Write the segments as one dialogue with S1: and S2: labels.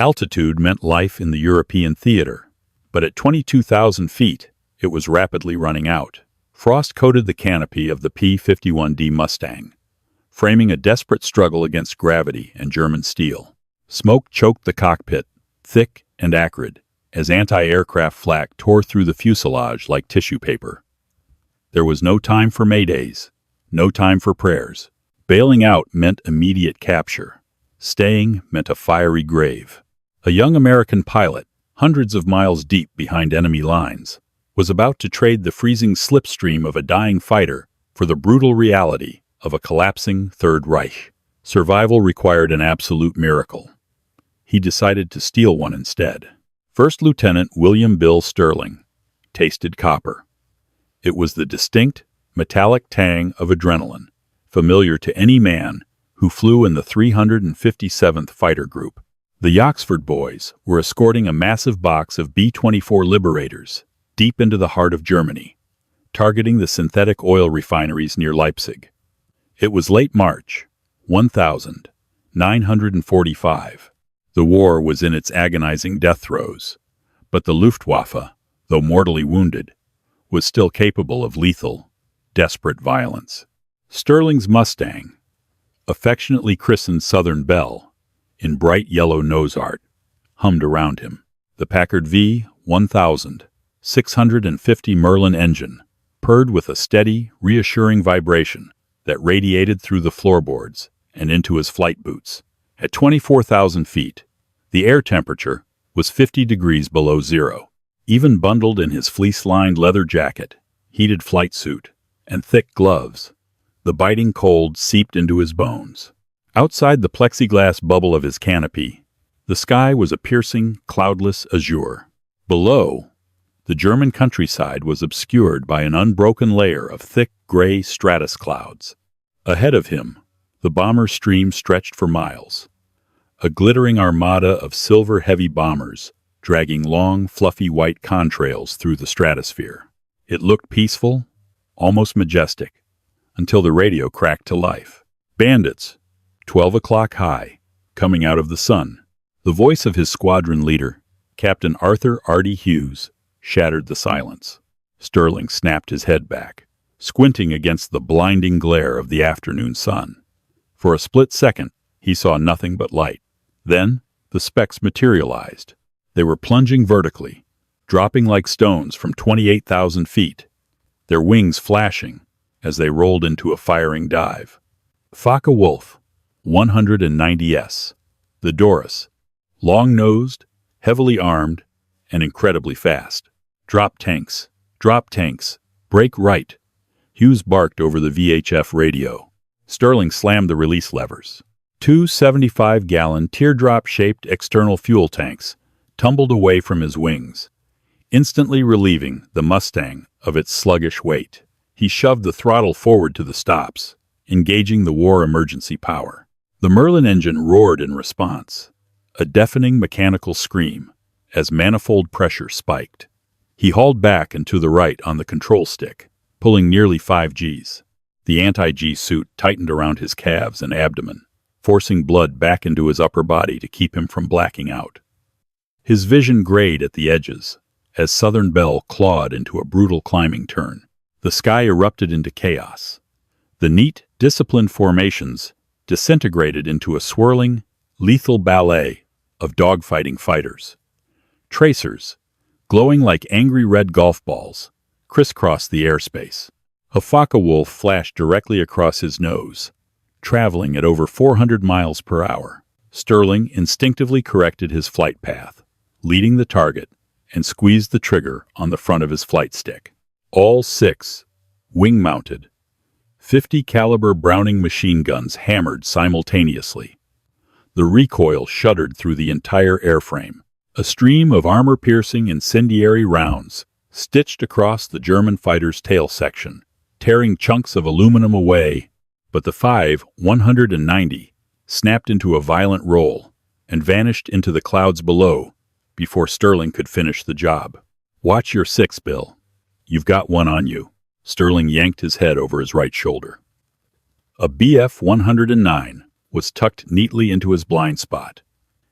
S1: Altitude meant life in the European theater, but at 22,000 feet, it was rapidly running out. Frost coated the canopy of the P-51 Mustang, framing a desperate struggle against gravity and German steel. Smoke choked the cockpit, thick and acrid, as anti-aircraft flak tore through the fuselage like tissue paper. There was no time for maydays, no time for prayers. Bailing out meant immediate capture. Staying meant a fiery grave. A young American pilot, hundreds of miles deep behind enemy lines, was about to trade the freezing slipstream of a dying fighter for the brutal reality of a collapsing Third Reich. Survival required an absolute miracle. He decided to steal one instead. First Lieutenant William Bill Sterling tasted copper. It was the distinct, metallic tang of adrenaline, familiar to any man who flew in the 357th Fighter Group. The Oxford boys were escorting a massive box of B-24 Liberators deep into the heart of Germany, targeting the synthetic oil refineries near Leipzig. It was late March, 1945. The war was in its agonizing death throes, but the Luftwaffe, though mortally wounded, was still capable of lethal, desperate violence. Sterling's Mustang, affectionately christened Southern Belle, in bright yellow nose art, hummed around him. The Packard V-1000 650 Merlin engine purred with a steady, reassuring vibration that radiated through the floorboards and into his flight boots. At 24,000 feet, the air temperature was 50 degrees below zero. Even bundled in his fleece-lined leather jacket, heated flight suit, and thick gloves, the biting cold seeped into his bones. Outside the plexiglass bubble of his canopy, the sky was a piercing, cloudless azure. Below, the German countryside was obscured by an unbroken layer of thick gray stratus clouds. Ahead of him, the bomber stream stretched for miles, a glittering armada of silver-heavy bombers dragging long, fluffy white contrails through the stratosphere. It looked peaceful, almost majestic, until the radio cracked to life. Bandits, 12 o'clock high, coming out of the sun. The voice of his squadron leader, Captain Arthur "Artie" Hughes, shattered the silence. Sterling snapped his head back, squinting against the blinding glare of the afternoon sun. For a split second, he saw nothing but light. Then, the specks materialized. They were plunging vertically, dropping like stones from 28,000 feet, their wings flashing as they rolled into a firing dive. Focke-Wulf 190S, the Doris, long-nosed, heavily armed, and incredibly fast. Drop tanks, brake right, Hughes barked over the VHF radio. Sterling slammed the release levers. Two 75-gallon teardrop-shaped external fuel tanks tumbled away from his wings, instantly relieving the Mustang of its sluggish weight. He shoved the throttle forward to the stops, engaging the war emergency power. The Merlin engine roared in response, a deafening mechanical scream, as manifold pressure spiked. He hauled back and to the right on the control stick, pulling nearly 5 Gs. The anti-G suit tightened around his calves and abdomen, forcing blood back into his upper body to keep him from blacking out. His vision grayed at the edges, as Southern Belle clawed into a brutal climbing turn. The sky erupted into chaos. The neat, disciplined formations disintegrated into a swirling, lethal ballet of dogfighting fighters. Tracers, glowing like angry red golf balls, crisscrossed the airspace. A Focke-Wulf flashed directly across his nose, traveling at over 400 miles per hour. Sterling instinctively corrected his flight path, leading the target, and squeezed the trigger on the front of his flight stick. All 6, wing-mounted, 50-caliber Browning machine guns hammered simultaneously. The recoil shuddered through the entire airframe. A stream of armor-piercing incendiary rounds stitched across the German fighter's tail section, tearing chunks of aluminum away, but the 190 snapped into a violent roll and vanished into the clouds below before Sterling could finish the job. "Watch your 6, Bill. You've got one on you." Sterling yanked his head over his right shoulder. A Bf-109 was tucked neatly into his blind spot,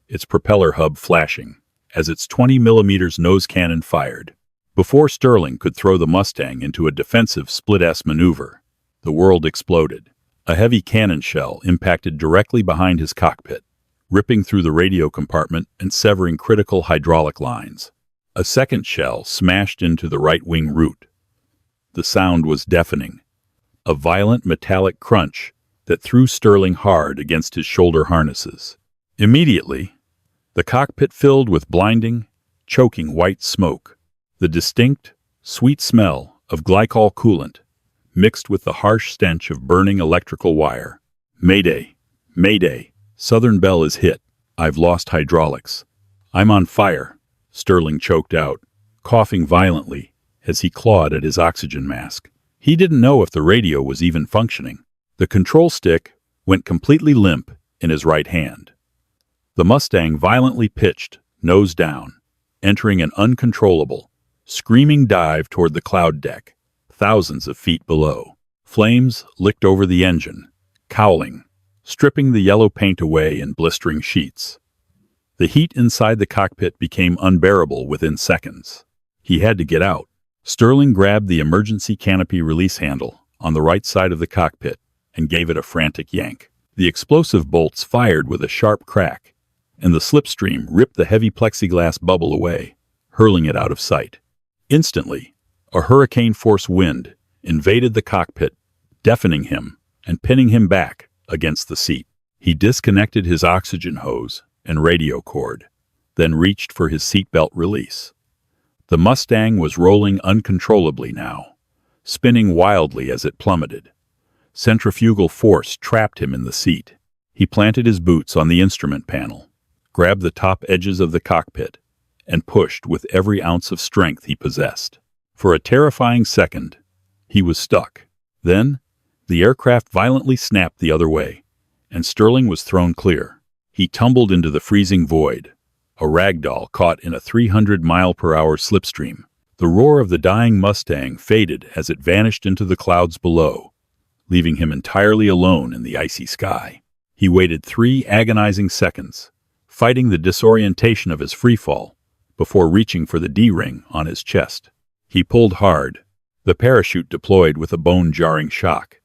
S1: its propeller hub flashing, as its 20mm nose cannon fired. Before Sterling could throw the Mustang into a defensive split-S maneuver, the world exploded. A heavy cannon shell impacted directly behind his cockpit, ripping through the radio compartment and severing critical hydraulic lines. A second shell smashed into the right wing root. The sound was deafening, a violent metallic crunch that threw Sterling hard against his shoulder harnesses. Immediately, the cockpit filled with blinding, choking white smoke. The distinct, sweet smell of glycol coolant mixed with the harsh stench of burning electrical wire. Mayday! Mayday! Southern Belle is hit. I've lost hydraulics. I'm on fire, Sterling choked out, coughing violently as he clawed at his oxygen mask. He didn't know if the radio was even functioning. The control stick went completely limp in his right hand. The Mustang violently pitched, nose down, entering an uncontrollable, screaming dive toward the cloud deck, thousands of feet below. Flames licked over the engine, cowling, stripping the yellow paint away in blistering sheets. The heat inside the cockpit became unbearable within seconds. He had to get out. Sterling grabbed the emergency canopy release handle on the right side of the cockpit and gave it a frantic yank. The explosive bolts fired with a sharp crack, and the slipstream ripped the heavy plexiglass bubble away, hurling it out of sight. Instantly, a hurricane-force wind invaded the cockpit, deafening him and pinning him back against the seat. He disconnected his oxygen hose and radio cord, then reached for his seatbelt release. The Mustang was rolling uncontrollably now, spinning wildly as it plummeted. Centrifugal force trapped him in the seat. He planted his boots on the instrument panel, grabbed the top edges of the cockpit, and pushed with every ounce of strength he possessed. For a terrifying second, he was stuck. Then, the aircraft violently snapped the other way, and Sterling was thrown clear. He tumbled into the freezing void, a ragdoll caught in a 300-mile-per-hour slipstream. The roar of the dying Mustang faded as it vanished into the clouds below, leaving him entirely alone in the icy sky. He waited 3 agonizing seconds, fighting the disorientation of his freefall, before reaching for the D-ring on his chest. He pulled hard. The parachute deployed with a bone-jarring shock,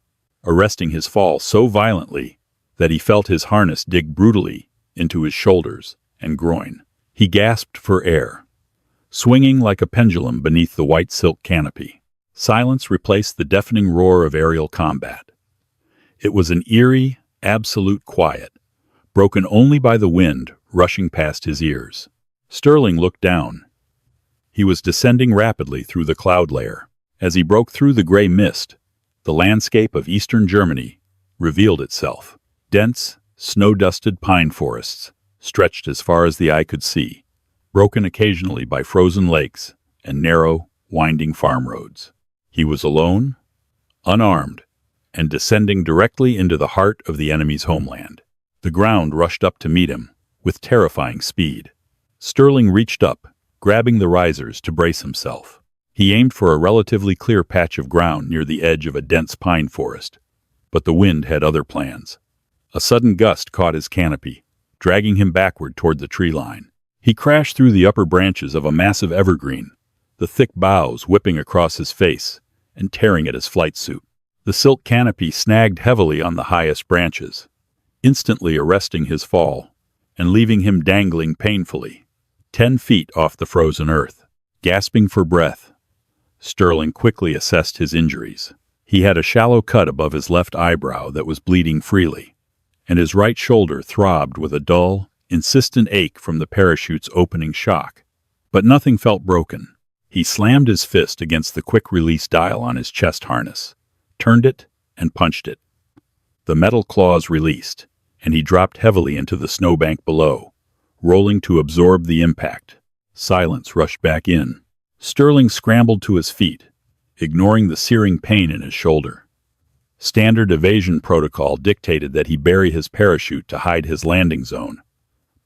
S1: arresting his fall so violently that he felt his harness dig brutally into his shoulders and groin. He gasped for air, swinging like a pendulum beneath the white silk canopy. Silence replaced the deafening roar of aerial combat. It was an eerie, absolute quiet, broken only by the wind rushing past his ears. Sterling looked down. He was descending rapidly through the cloud layer. As he broke through the gray mist, the landscape of eastern Germany revealed itself. Dense, snow-dusted pine forests stretched as far as the eye could see, broken occasionally by frozen lakes and narrow, winding farm roads. He was alone, unarmed, and descending directly into the heart of the enemy's homeland. The ground rushed up to meet him with terrifying speed. Sterling reached up, grabbing the risers to brace himself. He aimed for a relatively clear patch of ground near the edge of a dense pine forest, but the wind had other plans. A sudden gust caught his canopy, dragging him backward toward the tree line. He crashed through the upper branches of a massive evergreen, the thick boughs whipping across his face and tearing at his flight suit. The silk canopy snagged heavily on the highest branches, instantly arresting his fall and leaving him dangling painfully, 10 feet off the frozen earth. Gasping for breath, Sterling quickly assessed his injuries. He had a shallow cut above his left eyebrow that was bleeding freely, and his right shoulder throbbed with a dull, insistent ache from the parachute's opening shock. But nothing felt broken. He slammed his fist against the quick-release dial on his chest harness, turned it, and punched it. The metal claws released, and he dropped heavily into the snowbank below, rolling to absorb the impact. Silence rushed back in. Sterling scrambled to his feet, ignoring the searing pain in his shoulder. Standard evasion protocol dictated that he bury his parachute to hide his landing zone,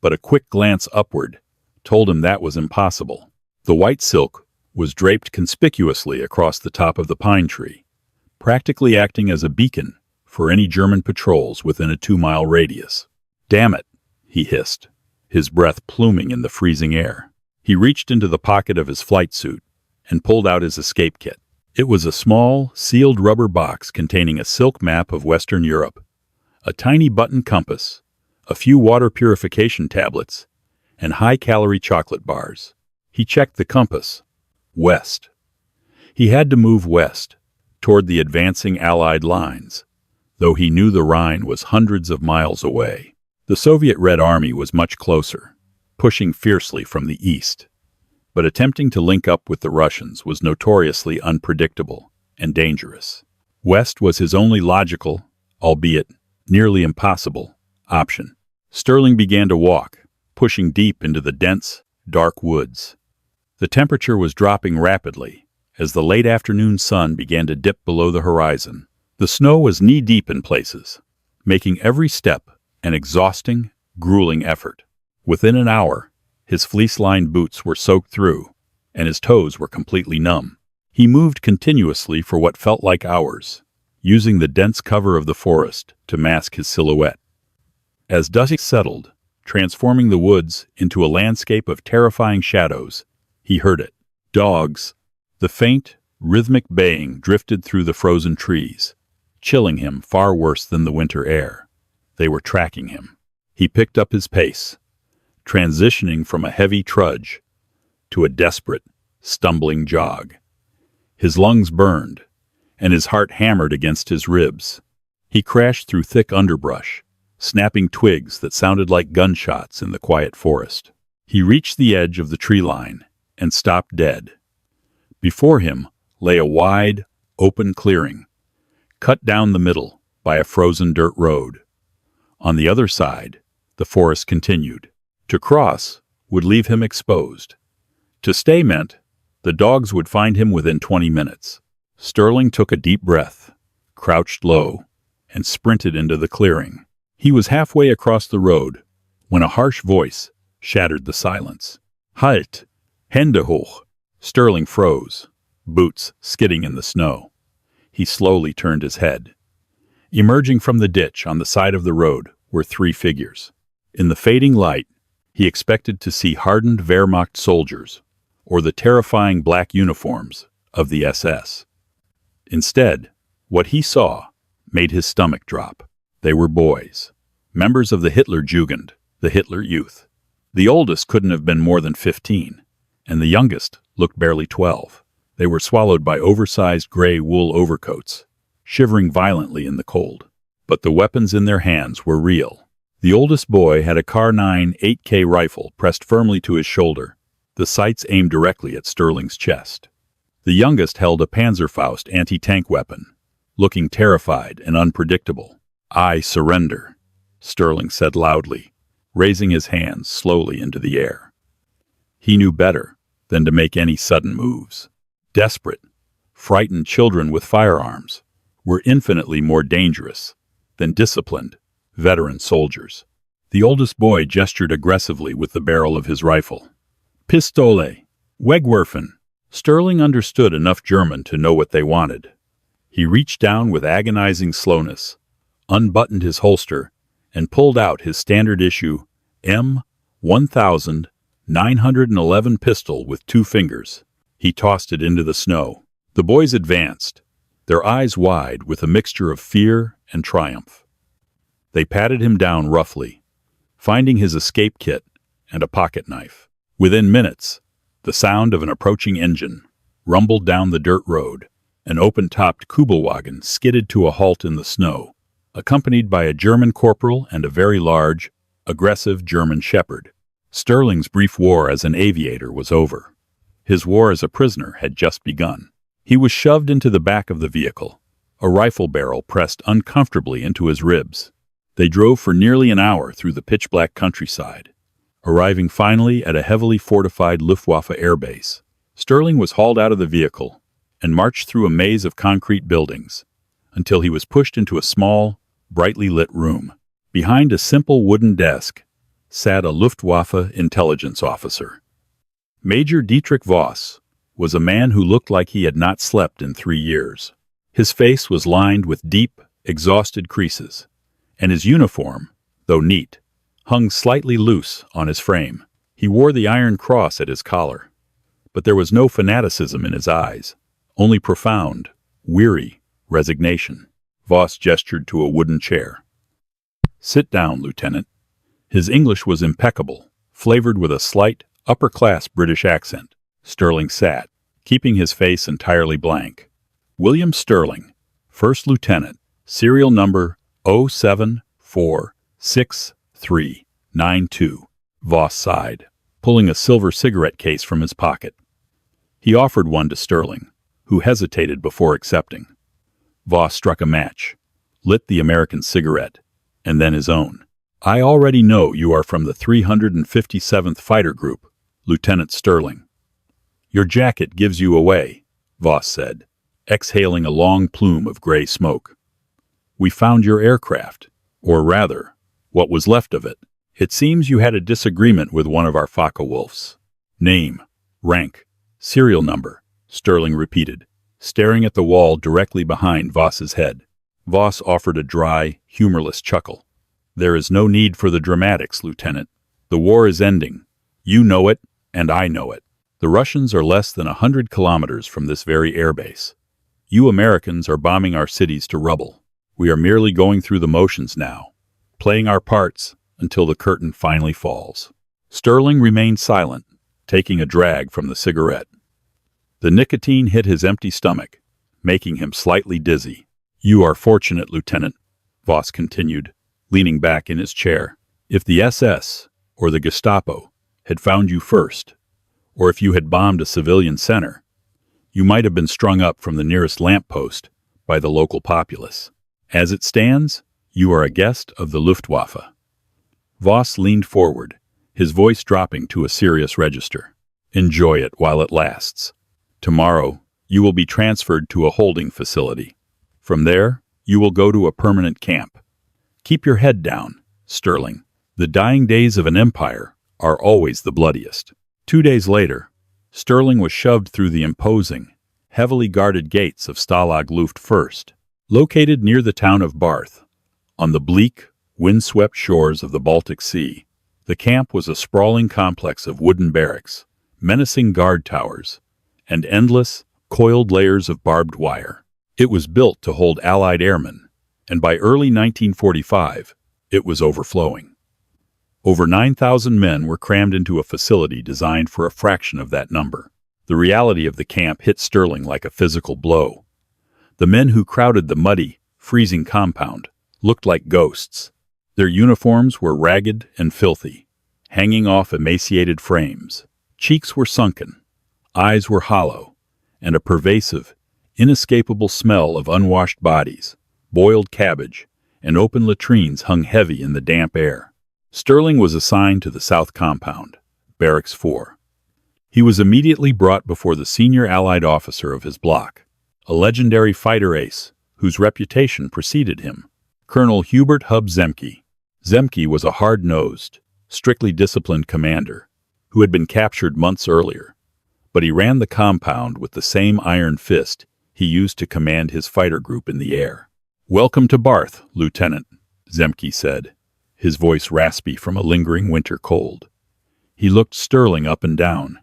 S1: but a quick glance upward told him that was impossible. The white silk was draped conspicuously across the top of the pine tree, practically acting as a beacon for any German patrols within a 2-mile radius. "Damn it," he hissed, his breath pluming in the freezing air. He reached into the pocket of his flight suit and pulled out his escape kit. It was a small, sealed rubber box containing a silk map of Western Europe, a tiny button compass, a few water purification tablets, and high-calorie chocolate bars. He checked the compass. West. He had to move west, toward the advancing Allied lines, though he knew the Rhine was hundreds of miles away. The Soviet Red Army was much closer, pushing fiercely from the east. But attempting to link up with the Russians was notoriously unpredictable and dangerous. West was his only logical, albeit nearly impossible, option. Sterling began to walk, pushing deep into the dense, dark woods. The temperature was dropping rapidly as the late afternoon sun began to dip below the horizon. The snow was knee-deep in places, making every step an exhausting, grueling effort. Within an hour, his fleece-lined boots were soaked through, and his toes were completely numb. He moved continuously for what felt like hours, using the dense cover of the forest to mask his silhouette. As dusk settled, transforming the woods into a landscape of terrifying shadows, he heard it. Dogs. The faint, rhythmic baying drifted through the frozen trees, chilling him far worse than the winter air. They were tracking him. He picked up his pace, transitioning from a heavy trudge to a desperate, stumbling jog. His lungs burned, and his heart hammered against his ribs. He crashed through thick underbrush, snapping twigs that sounded like gunshots in the quiet forest. He reached the edge of the tree line and stopped dead. Before him lay a wide, open clearing, cut down the middle by a frozen dirt road. On the other side, the forest continued. To cross would leave him exposed. To stay meant the dogs would find him within 20 minutes. Sterling took a deep breath, crouched low, and sprinted into the clearing. He was halfway across the road when a harsh voice shattered the silence. Halt! Hände hoch! Sterling froze, boots skidding in the snow. He slowly turned his head. Emerging from the ditch on the side of the road were three figures. In the fading light, he expected to see hardened Wehrmacht soldiers or the terrifying black uniforms of the SS. Instead, what he saw made his stomach drop. They were boys, members of the Hitler Jugend, the Hitler Youth. The oldest couldn't have been more than 15, and the youngest looked barely 12. They were swallowed by oversized gray wool overcoats, shivering violently in the cold. But the weapons in their hands were real. The oldest boy had a Kar-9 8K rifle pressed firmly to his shoulder, the sights aimed directly at Sterling's chest. The youngest held a Panzerfaust anti-tank weapon, looking terrified and unpredictable. "I surrender," Sterling said loudly, raising his hands slowly into the air. He knew better than to make any sudden moves. Desperate, frightened children with firearms were infinitely more dangerous than disciplined, veteran soldiers. The oldest boy gestured aggressively with the barrel of his rifle. "Pistole! Wegwerfen!" Sterling understood enough German to know what they wanted. He reached down with agonizing slowness, unbuttoned his holster, and pulled out his standard-issue M1911 pistol with 2 fingers. He tossed it into the snow. The boys advanced, their eyes wide with a mixture of fear and triumph. They patted him down roughly, finding his escape kit and a pocket knife. Within minutes, the sound of an approaching engine rumbled down the dirt road. An open-topped Kubelwagen skidded to a halt in the snow, accompanied by a German corporal and a very large, aggressive German shepherd. Sterling's brief war as an aviator was over. His war as a prisoner had just begun. He was shoved into the back of the vehicle, a rifle barrel pressed uncomfortably into his ribs. They drove for nearly an hour through the pitch-black countryside, arriving finally at a heavily fortified Luftwaffe airbase. Sterling was hauled out of the vehicle and marched through a maze of concrete buildings until he was pushed into a small, brightly lit room. Behind a simple wooden desk sat a Luftwaffe intelligence officer. Major Dietrich Voss was a man who looked like he had not slept in 3 years. His face was lined with deep, exhausted creases, and his uniform, though neat, hung slightly loose on his frame. He wore the Iron Cross at his collar, but there was no fanaticism in his eyes, only profound, weary resignation. Voss gestured to a wooden chair. "Sit down, Lieutenant." His English was impeccable, flavored with a slight, upper-class British accent. Sterling sat, keeping his face entirely blank. "William Sterling, First Lieutenant, serial number 0746392. Voss sighed, pulling a silver cigarette case from his pocket. He offered one to Sterling, who hesitated before accepting. Voss struck a match, lit the American cigarette, and then his own. "I already know you are from the 357th Fighter Group, Lieutenant Sterling." "Your jacket gives you away," Voss said, exhaling a long plume of gray smoke. "We found your aircraft, or rather, what was left of it. It seems you had a disagreement with one of our Focke-Wulfs." "Name, rank, serial number," Sterling repeated, staring at the wall directly behind Voss's head. Voss offered a dry, humorless chuckle. "There is no need for the dramatics, Lieutenant. The war is ending. You know it, and I know it. The Russians are less than 100 kilometers from this very airbase. You Americans are bombing our cities to rubble. We are merely going through the motions now, playing our parts until the curtain finally falls." Sterling remained silent, taking a drag from the cigarette. The nicotine hit his empty stomach, making him slightly dizzy. "You are fortunate, Lieutenant," Voss continued, leaning back in his chair. "If the SS or the Gestapo had found you first, or if you had bombed a civilian center, you might have been strung up from the nearest lamppost by the local populace. As it stands, you are a guest of the Luftwaffe." Voss leaned forward, his voice dropping to a serious register. "Enjoy it while it lasts. Tomorrow, you will be transferred to a holding facility. From there, you will go to a permanent camp. Keep your head down, Sterling. The dying days of an empire are always the bloodiest." 2 days later, Sterling was shoved through the imposing, heavily guarded gates of Stalag Luft First, located near the town of Barth, on the bleak, windswept shores of the Baltic Sea. The camp was a sprawling complex of wooden barracks, menacing guard towers, and endless, coiled layers of barbed wire. It was built to hold Allied airmen, and by early 1945, it was overflowing. Over 9,000 men were crammed into a facility designed for a fraction of that number. The reality of the camp hit Sterling like a physical blow. The men who crowded the muddy, freezing compound looked like ghosts. Their uniforms were ragged and filthy, hanging off emaciated frames. Cheeks were sunken, eyes were hollow, and a pervasive, inescapable smell of unwashed bodies, boiled cabbage, and open latrines hung heavy in the damp air. Sterling was assigned to the South Compound, Barracks 4. He was immediately brought before the senior Allied officer of his block, a legendary fighter ace whose reputation preceded him, Colonel Hubert Hub Zemke. Zemke was a hard-nosed, strictly disciplined commander who had been captured months earlier, but he ran the compound with the same iron fist he used to command his fighter group in the air. "Welcome to Barth, Lieutenant," Zemke said, his voice raspy from a lingering winter cold. He looked Sterling up and down,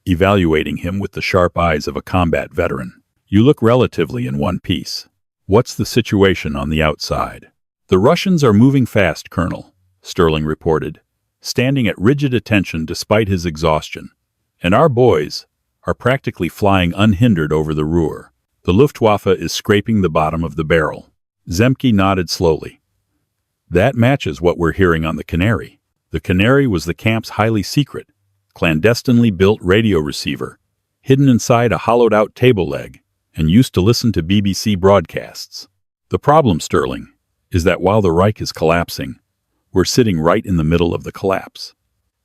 S1: evaluating him with the sharp eyes of a combat veteran. "You look relatively in one piece. What's the situation on the outside?" "The Russians are moving fast, Colonel," Sterling reported, standing at rigid attention despite his exhaustion. "And our boys are practically flying unhindered over the Ruhr. The Luftwaffe is scraping the bottom of the barrel." Zemke nodded slowly. "That matches what we're hearing on the Canary." The Canary was the camp's highly secret, clandestinely built radio receiver, hidden inside a hollowed-out table leg, and used to listen to BBC broadcasts. "The problem, Sterling, is that while the Reich is collapsing, we're sitting right in the middle of the collapse.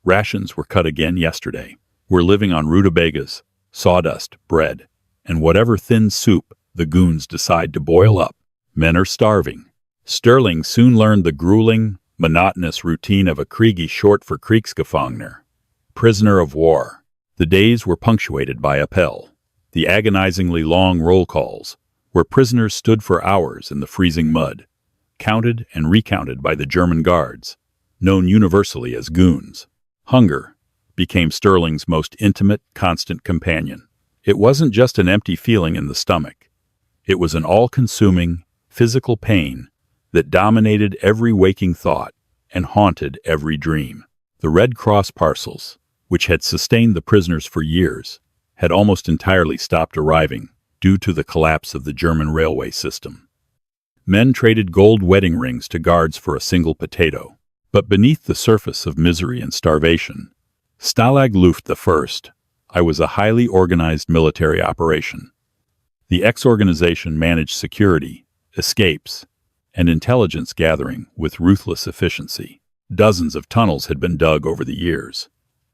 S1: Rations were cut again yesterday. We're living on rutabagas, sawdust, bread, and whatever thin soup the goons decide to boil up. Men are starving." Sterling soon learned the grueling, monotonous routine of a Kriegi, short for Kriegsgefangener, prisoner of war. The days were punctuated by Appell, the agonizingly long roll calls, where prisoners stood for hours in the freezing mud, counted and recounted by the German guards, known universally as goons. Hunger became Sterling's most intimate, constant companion. It wasn't just an empty feeling in the stomach. It was an all-consuming, physical pain that dominated every waking thought and haunted every dream. The Red Cross parcels, which had sustained the prisoners for years, had almost entirely stopped arriving due to the collapse of the German railway system. Men traded gold wedding rings to guards for a single potato. But beneath the surface of misery and starvation, Stalag Luft I was a highly organized military operation. The X-organization managed security, escapes, and intelligence gathering with ruthless efficiency. Dozens of tunnels had been dug over the years,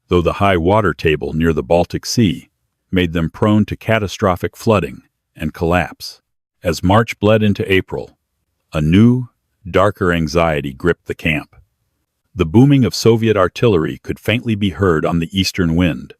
S1: though the high water table near the Baltic Sea made them prone to catastrophic flooding and collapse. As March bled into April, a new, darker anxiety gripped the camp. The booming of Soviet artillery could faintly be heard on the eastern wind,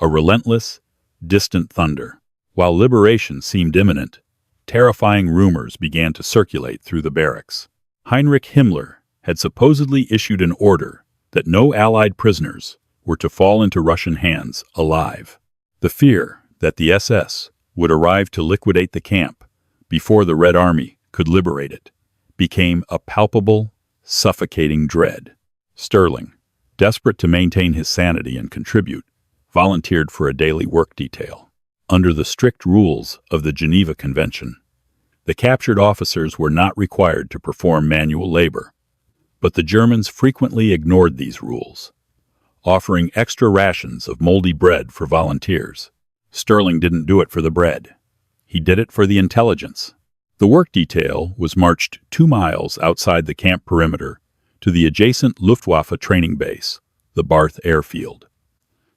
S1: a relentless, distant thunder. While liberation seemed imminent, terrifying rumors began to circulate through the barracks. Heinrich Himmler had supposedly issued an order that no Allied prisoners were to fall into Russian hands alive. The fear that the SS would arrive to liquidate the camp before the Red Army could liberate it became a palpable, suffocating dread. Sterling, desperate to maintain his sanity and contribute, volunteered for a daily work detail. Under the strict rules of the Geneva Convention, the captured officers were not required to perform manual labor, but the Germans frequently ignored these rules, offering extra rations of moldy bread for volunteers. Sterling didn't do it for the bread. He did it for the intelligence. The work detail was marched 2 miles outside the camp perimeter to the adjacent Luftwaffe training base, the Barth airfield.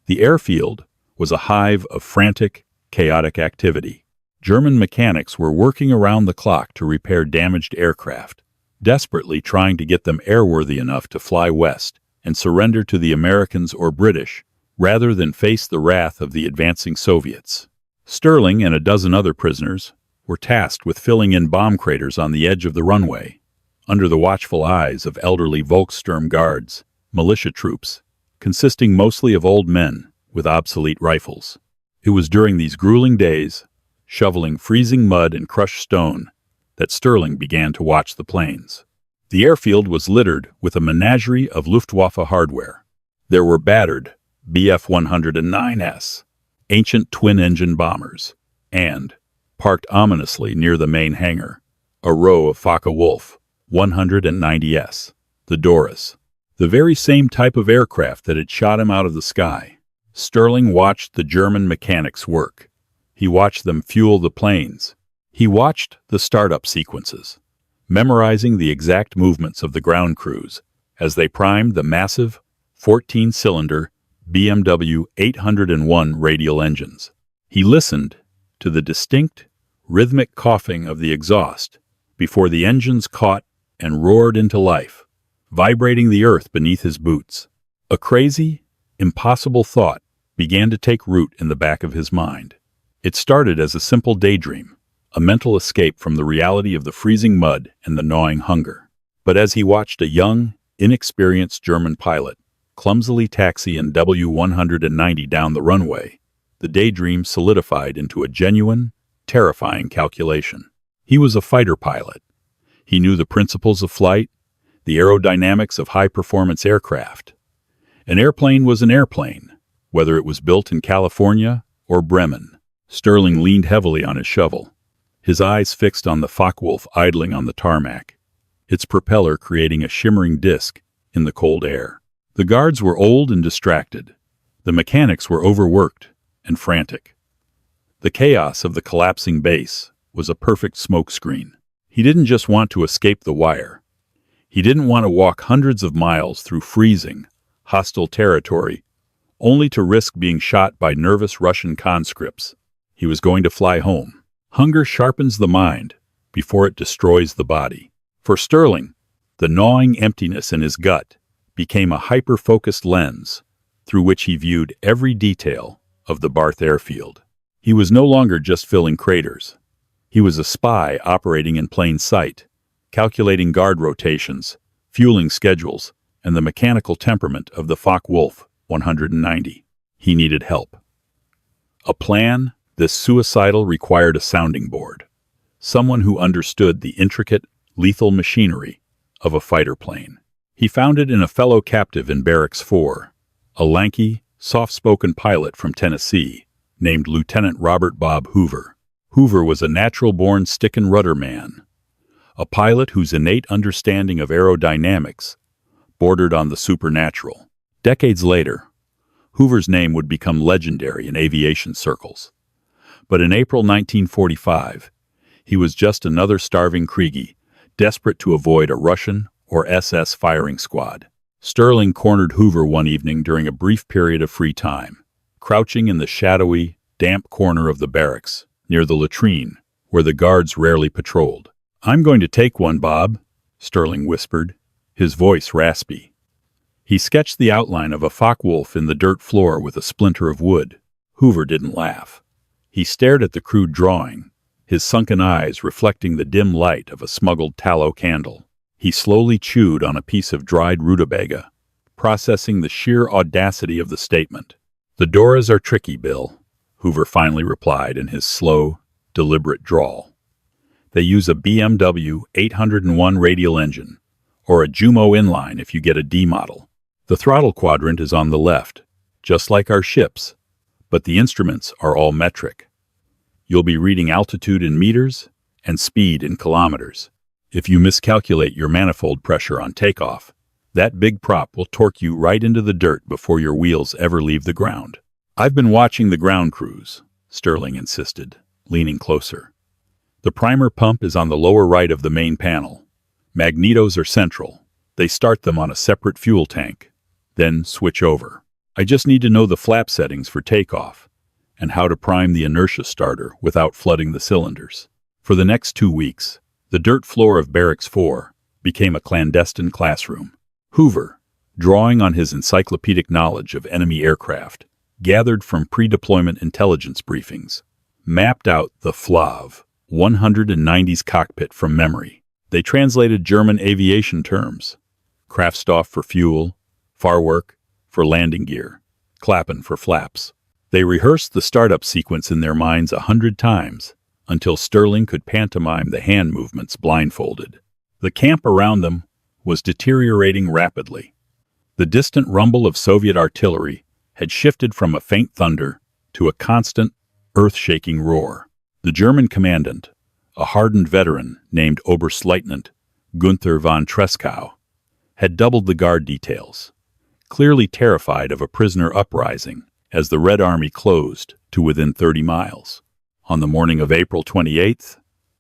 S1: The airfield was a hive of frantic, chaotic activity. German mechanics were working around the clock to repair damaged aircraft, desperately trying to get them airworthy enough to fly west and surrender to the Americans or British rather than face the wrath of the advancing Soviets. Sterling and a dozen other prisoners were tasked with filling in bomb craters on the edge of the runway, under the watchful eyes of elderly Volkssturm guards, militia troops, consisting mostly of old men with obsolete rifles. It was during these grueling days, shoveling freezing mud and crushed stone, that Sterling began to watch the planes. The airfield was littered with a menagerie of Luftwaffe hardware. There were battered Bf-109s, ancient twin-engine bombers, and, parked ominously near the main hangar, a row of Focke-Wulf 190s, the Doris, the very same type of aircraft that had shot him out of the sky. Sterling watched the German mechanics work. He watched them fuel the planes. He watched the startup sequences, memorizing the exact movements of the ground crews as they primed the massive 14-cylinder BMW 801 radial engines. He listened to the distinct, rhythmic coughing of the exhaust before the engines caught and roared into life, vibrating the earth beneath his boots. A crazy, impossible thought began to take root in the back of his mind. It started as a simple daydream, a mental escape from the reality of the freezing mud and the gnawing hunger. But as he watched a young, inexperienced German pilot clumsily taxi an W-190 down the runway, the daydream solidified into a genuine, terrifying calculation. He was a fighter pilot. He knew the principles of flight, the aerodynamics of high-performance aircraft. An airplane was an airplane, whether it was built in California or Bremen. Sterling leaned heavily on his shovel, his eyes fixed on the Focke-Wulf idling on the tarmac, its propeller creating a shimmering disk in the cold air. The guards were old and distracted. The mechanics were overworked and frantic. The chaos of the collapsing base was a perfect smokescreen. He didn't just want to escape the wire. He didn't want to walk hundreds of miles through freezing, hostile territory, only to risk being shot by nervous Russian conscripts. He was going to fly home. Hunger sharpens the mind before it destroys the body. For Sterling, the gnawing emptiness in his gut became a hyper-focused lens through which he viewed every detail of the Barth airfield. He was no longer just filling craters. He was a spy operating in plain sight, calculating guard rotations, fueling schedules, and the mechanical temperament of the Focke-Wulf 190. He needed help. A plan, this suicidal required a sounding board. Someone who understood the intricate, lethal machinery of a fighter plane. He found it in a fellow captive in Barracks 4, a lanky, soft-spoken pilot from Tennessee named Lieutenant Robert Bob Hoover. Hoover was a natural-born stick-and-rudder man, a pilot whose innate understanding of aerodynamics bordered on the supernatural. Decades later, Hoover's name would become legendary in aviation circles. But in April 1945, he was just another starving Kriegi, desperate to avoid a Russian or SS firing squad. Sterling cornered Hoover one evening during a brief period of free time, crouching in the shadowy, damp corner of the barracks, near the latrine, where the guards rarely patrolled. "I'm going to take one, Bob," Sterling whispered, his voice raspy. He sketched the outline of a Focke-Wulf in the dirt floor with a splinter of wood. Hoover didn't laugh. He stared at the crude drawing, his sunken eyes reflecting the dim light of a smuggled tallow candle. He slowly chewed on a piece of dried rutabaga, processing the sheer audacity of the statement. "The Doras are tricky, Bill," Hoover finally replied in his slow, deliberate drawl. "They use a BMW 801 radial engine, or a Jumo inline if you get a D model. The throttle quadrant is on the left, just like our ships, but the instruments are all metric. You'll be reading altitude in meters and speed in kilometers. If you miscalculate your manifold pressure on takeoff, that big prop will torque you right into the dirt before your wheels ever leave the ground." "I've been watching the ground crews," Sterling insisted, leaning closer. "The primer pump is on the lower right of the main panel. Magnetos are central. They start them on a separate fuel tank, then switch over. I just need to know the flap settings for takeoff and how to prime the inertia starter without flooding the cylinders." For the next 2 weeks, the dirt floor of Barracks 4 became a clandestine classroom. Hoover, drawing on his encyclopedic knowledge of enemy aircraft, gathered from pre-deployment intelligence briefings, mapped out the FLAV 190's cockpit from memory. They translated German aviation terms: Kraftstoff for fuel, Fahrwerk for landing gear, Klappen for flaps. They rehearsed the startup sequence in their minds 100 times, until Sterling could pantomime the hand movements blindfolded. The camp around them was deteriorating rapidly. The distant rumble of Soviet artillery had shifted from a faint thunder to a constant, earth-shaking roar. The German commandant, a hardened veteran named Oberstleutnant Gunther von Treschow, had doubled the guard details, clearly terrified of a prisoner uprising as the Red Army closed to within 30 miles. On the morning of April 28th,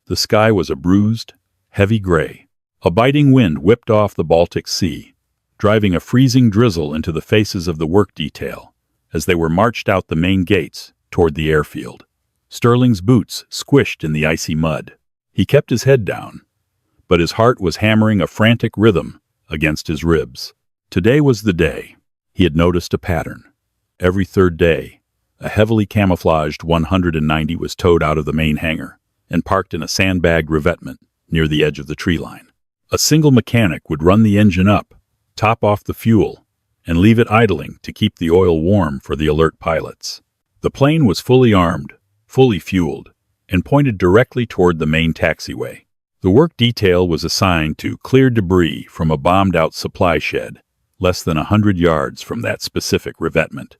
S1: the sky was a bruised, heavy gray. A biting wind whipped off the Baltic Sea, driving a freezing drizzle into the faces of the work detail as they were marched out the main gates toward the airfield. Sterling's boots squished in the icy mud. He kept his head down, but his heart was hammering a frantic rhythm against his ribs. Today was the day. He had noticed a pattern. Every third day, a heavily camouflaged 190 was towed out of the main hangar and parked in a sandbagged revetment near the edge of the tree line. A single mechanic would run the engine up, top off the fuel, and leave it idling to keep the oil warm for the alert pilots. The plane was fully armed, fully fueled, and pointed directly toward the main taxiway. The work detail was assigned to clear debris from a bombed-out supply shed less than 100 yards from that specific revetment.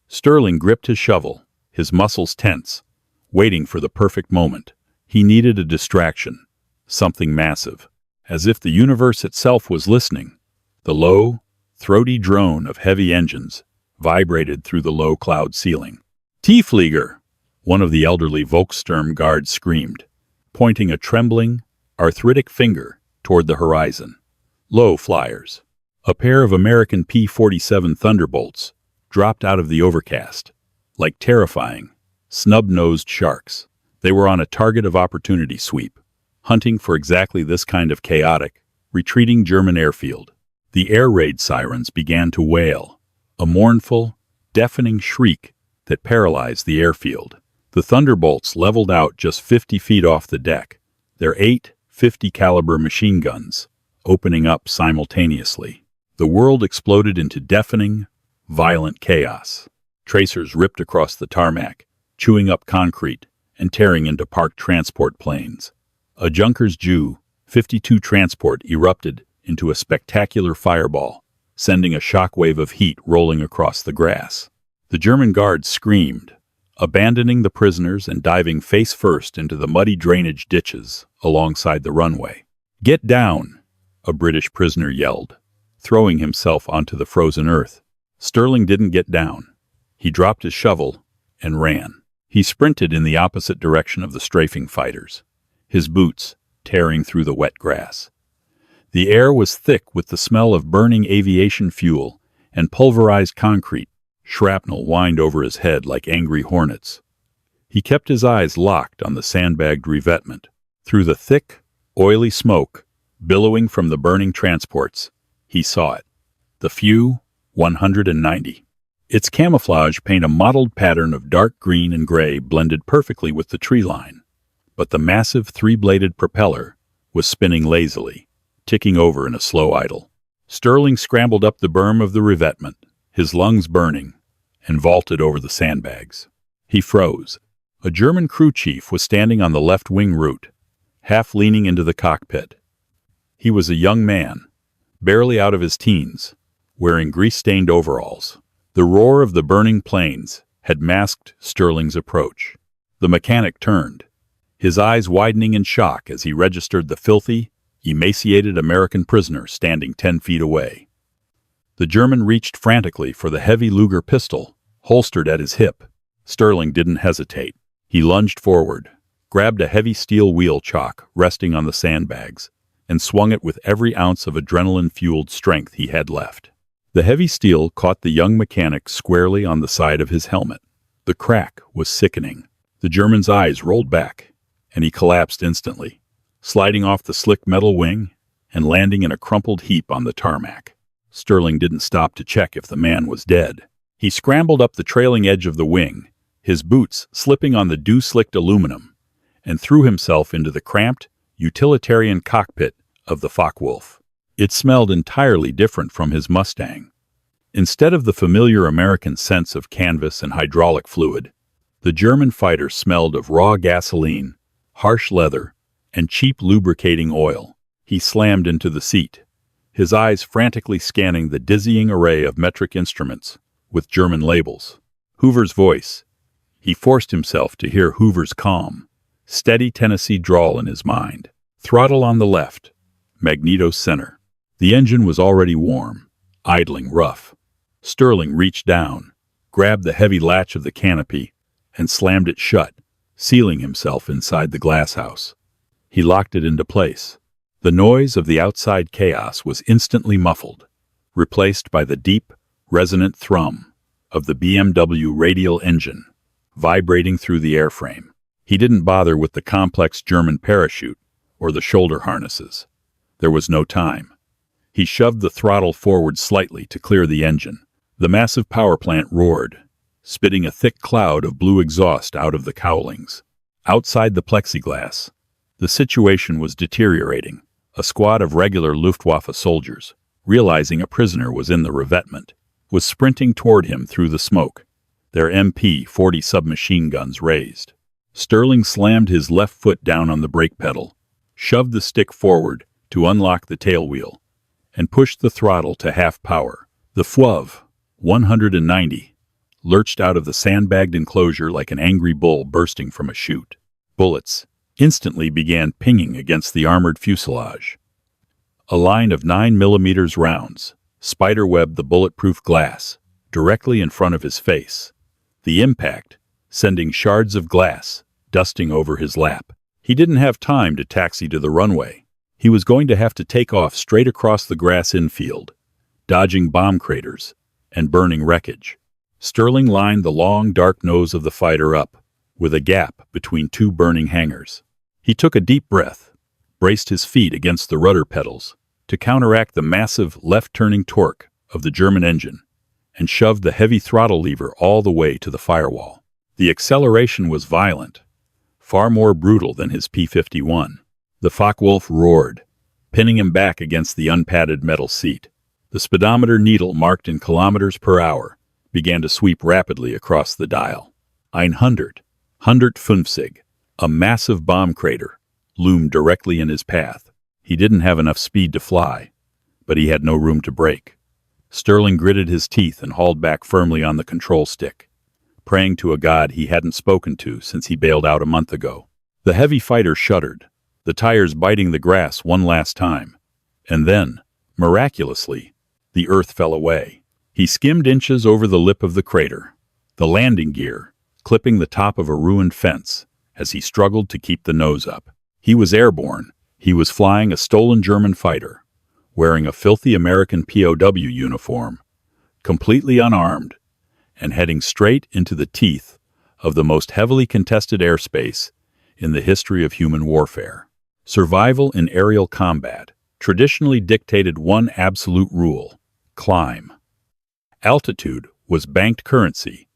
S1: Sterling gripped his shovel, his muscles tense, waiting for the perfect moment. He needed a distraction, something massive. As if the universe itself was listening, the low, throaty drone of heavy engines vibrated through the low cloud ceiling. "Tiefflieger!" one of the elderly Volkssturm guards screamed, pointing a trembling, arthritic finger toward the horizon. "Low flyers." A pair of American P-47 Thunderbolts dropped out of the overcast, like terrifying, snub-nosed sharks. They were on a target of opportunity sweep, hunting for exactly this kind of chaotic, retreating German airfield. The air raid sirens began to wail, a mournful, deafening shriek that paralyzed the airfield. The Thunderbolts leveled out just 50 feet off the deck, their 8 50 caliber machine guns opening up simultaneously. The world exploded into deafening, violent chaos. Tracers ripped across the tarmac, chewing up concrete and tearing into parked transport planes. A Junkers Ju-52 transport erupted into a spectacular fireball, sending a shockwave of heat rolling across the grass. The German guards screamed, abandoning the prisoners and diving face first into the muddy drainage ditches alongside the runway. "Get down!" a British prisoner yelled, throwing himself onto the frozen earth. Sterling didn't get down. He dropped his shovel and ran. He sprinted in the opposite direction of the strafing fighters, his boots tearing through the wet grass. The air was thick with the smell of burning aviation fuel and pulverized concrete. Shrapnel whined over his head like angry hornets. He kept his eyes locked on the sandbagged revetment. Through the thick, oily smoke billowing from the burning transports, he saw it. The Fu-190. Its camouflage paint, a mottled pattern of dark green and gray, blended perfectly with the tree line. But the massive three-bladed propeller was spinning lazily, ticking over in a slow idle. Sterling scrambled up the berm of the revetment, his lungs burning, and vaulted over the sandbags. He froze. A German crew chief was standing on the left wing root, half leaning into the cockpit. He was a young man, barely out of his teens, wearing grease-stained overalls. The roar of the burning planes had masked Sterling's approach. The mechanic turned, his eyes widening in shock as he registered the filthy, emaciated American prisoner standing 10 feet away. The German reached frantically for the heavy Luger pistol, holstered at his hip. Sterling didn't hesitate. He lunged forward, grabbed a heavy steel wheel chock resting on the sandbags, and swung it with every ounce of adrenaline-fueled strength he had left. The heavy steel caught the young mechanic squarely on the side of his helmet. The crack was sickening. The German's eyes rolled back, and he collapsed instantly, sliding off the slick metal wing and landing in a crumpled heap on the tarmac. Sterling didn't stop to check if the man was dead. He scrambled up the trailing edge of the wing, his boots slipping on the dew-slicked aluminum, and threw himself into the cramped, utilitarian cockpit of the Focke-Wulf. It smelled entirely different from his Mustang. Instead of the familiar American scents of canvas and hydraulic fluid, the German fighter smelled of raw gasoline, harsh leather, and cheap lubricating oil. He slammed into the seat, his eyes frantically scanning the dizzying array of metric instruments with German labels. Hoover's voice. He forced himself to hear Hoover's calm, steady Tennessee drawl in his mind. Throttle on the left, magneto center. The engine was already warm, idling rough. Sterling reached down, grabbed the heavy latch of the canopy, and slammed it shut, sealing himself inside the glasshouse. He locked it into place. The noise of the outside chaos was instantly muffled, replaced by the deep, resonant thrum of the BMW radial engine, vibrating through the airframe. He didn't bother with the complex German parachute or the shoulder harnesses. There was no time. He shoved the throttle forward slightly to clear the engine. The massive power plant roared, spitting a thick cloud of blue exhaust out of the cowlings. Outside the plexiglass, the situation was deteriorating. A squad of regular Luftwaffe soldiers, realizing a prisoner was in the revetment, was sprinting toward him through the smoke, their MP-40 submachine guns raised. Sterling slammed his left foot down on the brake pedal, shoved the stick forward to unlock the tailwheel, and pushed the throttle to half power. The Fu-190 lurched out of the sandbagged enclosure like an angry bull bursting from a chute. Bullets instantly began pinging against the armored fuselage. A line of 9mm rounds spiderwebbed the bulletproof glass directly in front of his face, the impact sending shards of glass dusting over his lap. He didn't have time to taxi to the runway. He was going to have to take off straight across the grass infield, dodging bomb craters and burning wreckage. Sterling lined the long, dark nose of the fighter up, with a gap between two burning hangars. He took a deep breath, braced his feet against the rudder pedals to counteract the massive left-turning torque of the German engine, and shoved the heavy throttle lever all the way to the firewall. The acceleration was violent, far more brutal than his P-51. The Focke-Wulf roared, pinning him back against the unpadded metal seat. The speedometer needle marked in kilometers per hour began to sweep rapidly across the dial. 150, a massive bomb crater, loomed directly in his path. He didn't have enough speed to fly, but he had no room to brake. Sterling gritted his teeth and hauled back firmly on the control stick, praying to a god he hadn't spoken to since he bailed out a month ago. The heavy fighter shuddered, the tires biting the grass one last time. And then, miraculously, the earth fell away. He skimmed inches over the lip of the crater, the landing gear clipping the top of a ruined fence as he struggled to keep the nose up. He was airborne. He was flying a stolen German fighter, wearing a filthy American POW uniform, completely unarmed, and heading straight into the teeth of the most heavily contested airspace in the history of human warfare. Survival in aerial combat traditionally dictated one absolute rule: climb. Altitude was banked currency,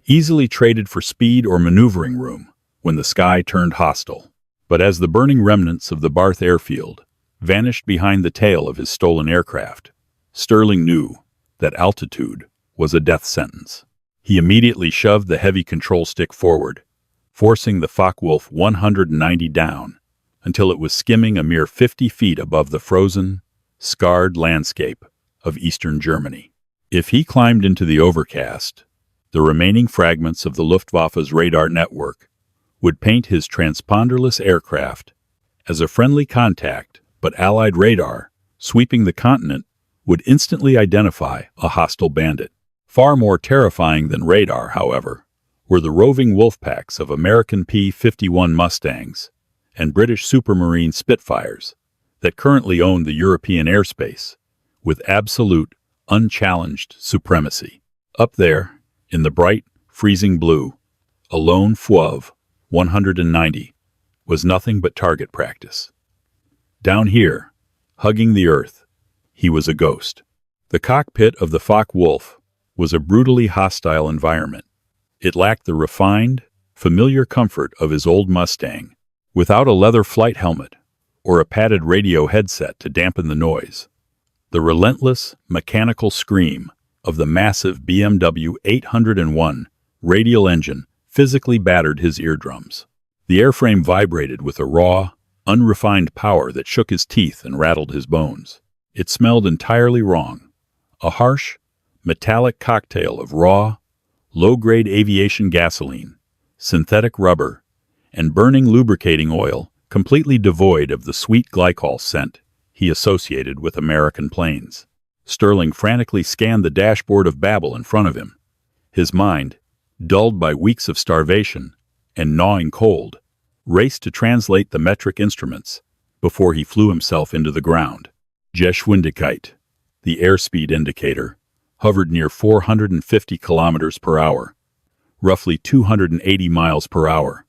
S1: easily traded for speed or maneuvering room when the sky turned hostile. But as the burning remnants of the Barth airfield vanished behind the tail of his stolen aircraft, Sterling knew that altitude was a death sentence. He immediately shoved the heavy control stick forward, forcing the Focke-Wulf 190 down until it was skimming a mere 50 feet above the frozen, scarred landscape of eastern Germany. If he climbed into the overcast, the remaining fragments of the Luftwaffe's radar network would paint his transponderless aircraft as a friendly contact, but Allied radar, sweeping the continent, would instantly identify a hostile bandit. Far more terrifying than radar, however, were the roving wolf packs of American P-51 Mustangs and British Supermarine Spitfires that currently owned the European airspace with absolute, unchallenged supremacy. Up there, in the bright, freezing blue, a lone FWV 190 was nothing but target practice. Down here, hugging the earth, he was a ghost. The cockpit of the Focke-Wulf was a brutally hostile environment. It lacked the refined, familiar comfort of his old Mustang. Without a leather flight helmet or a padded radio headset to dampen the noise, the relentless, mechanical scream of the massive BMW 801 radial engine physically battered his eardrums. The airframe vibrated with a raw, unrefined power that shook his teeth and rattled his bones. It smelled entirely wrong, a harsh, metallic cocktail of raw, low-grade aviation gasoline, synthetic rubber, and burning lubricating oil, completely devoid of the sweet glycol scent he associated with American planes. Sterling frantically scanned the dashboard of Babel in front of him. His mind, dulled by weeks of starvation and gnawing cold, raced to translate the metric instruments before he flew himself into the ground. Geschwindigkeit, the airspeed indicator, hovered near 450 kilometers per hour, roughly 280 miles per hour.